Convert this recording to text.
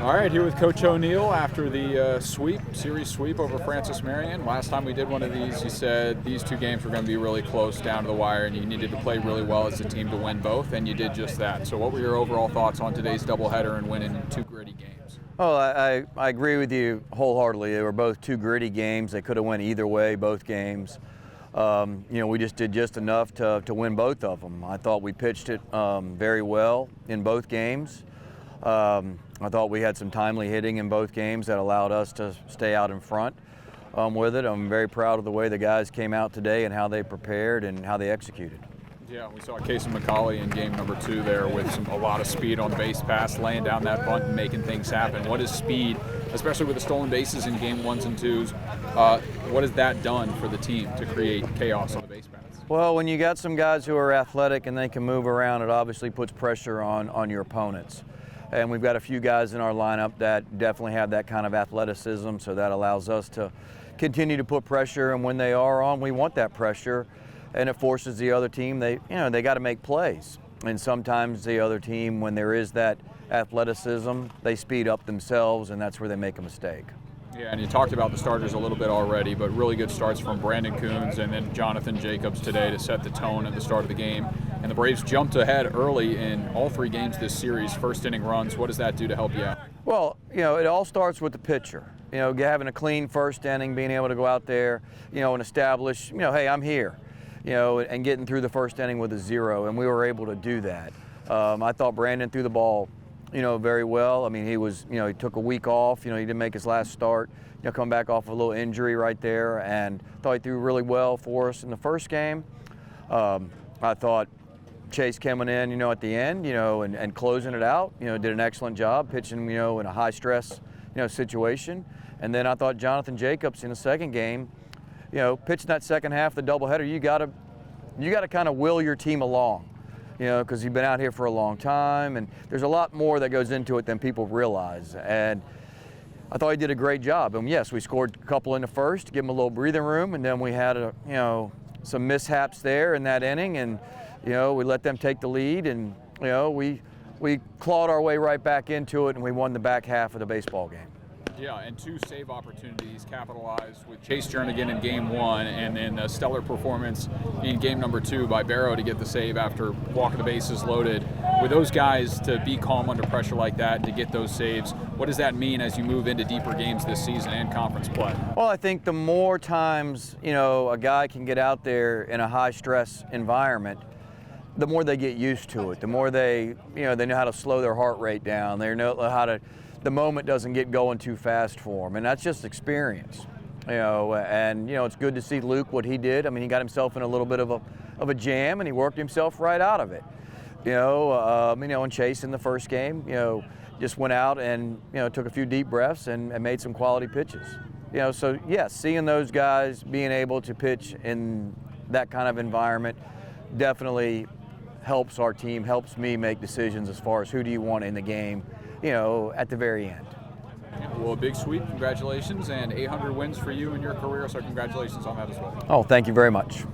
All right, here with Coach O'Neill after the series sweep over Francis Marion. Last time we did one of these, you said these two games were going to be really close down to the wire and you needed to play really well as a team to win both, and you did just that. So what were your overall thoughts on today's doubleheader and winning two gritty games? Oh, I agree with you wholeheartedly. They were both two gritty games. They could have went either way, both games. We just did just enough to win both of them. I thought we pitched it very well in both games. I thought we had some timely hitting in both games that allowed us to stay out in front with it. I'm very proud of the way the guys came out today and how they prepared and how they executed. Yeah, we saw Casey McCauley in game number 2 there with a lot of speed on the base pass, laying down that bunt and making things happen. What is speed, especially with the stolen bases in game 1s and 2s, what has that done for the team to create chaos on the base paths? Well, when you got some guys who are athletic and they can move around, it obviously puts pressure on your opponents. And we've got a few guys in our lineup that definitely have that kind of athleticism, so that allows us to continue to put pressure, and when they are on, we want that pressure, and it forces the other team, they got to make plays. And sometimes the other team, when there is that athleticism, they speed up themselves, and that's where they make a mistake. Yeah, and you talked about the starters a little bit already, but really good starts from Brandon Coons and then Jonathan Jacobs today to set the tone at the start of the game. And the Braves jumped ahead early in all 3 games this series, first inning runs. What does that do to help you out? Well, it all starts with the pitcher. Having a clean first inning, being able to go out there, and establish, hey, I'm here, and getting through the first inning with a 0, and we were able to do that. I thought Brandon threw the ball very well. I mean, he took a week off. He didn't make his last start. Come back off a little injury right there, and thought he threw really well for us in the first game. I thought Chase coming in, at the end, and closing it out, did an excellent job pitching, in a high stress, situation. And then I thought Jonathan Jacobs in the second game, pitching that second half of the doubleheader, you got to kind of will your team along. Because you've been out here for a long time, and there's a lot more that goes into it than people realize. And I thought he did a great job. And yes, we scored a couple in the first to give him a little breathing room, and then we had some mishaps there in that inning, and we let them take the lead, and we clawed our way right back into it, and we won the back half of the baseball game. Yeah, and 2 save opportunities capitalized with Chase Jernigan in game 1, and then a stellar performance in game number 2 by Barrow to get the save after walking the bases loaded. With those guys to be calm under pressure like that and to get those saves, what does that mean as you move into deeper games this season and conference play? Well, I think the more times a guy can get out there in a high stress environment, the more they get used to it. The more they know how to slow their heart rate down. They know how to. The moment doesn't get going too fast for them, and that's just experience. And it's good to see Luke what he did. I mean, he got himself in a little bit of a jam, and he worked himself right out of it. And Chase in the first game, just went out and took a few deep breaths and made some quality pitches. So yes, seeing those guys being able to pitch in that kind of environment definitely helps our team, helps me make decisions as far as who do you want in the game, at the very end. Well, a big sweep, congratulations, and 800 wins for you in your career, so congratulations on that as well. Oh, thank you very much.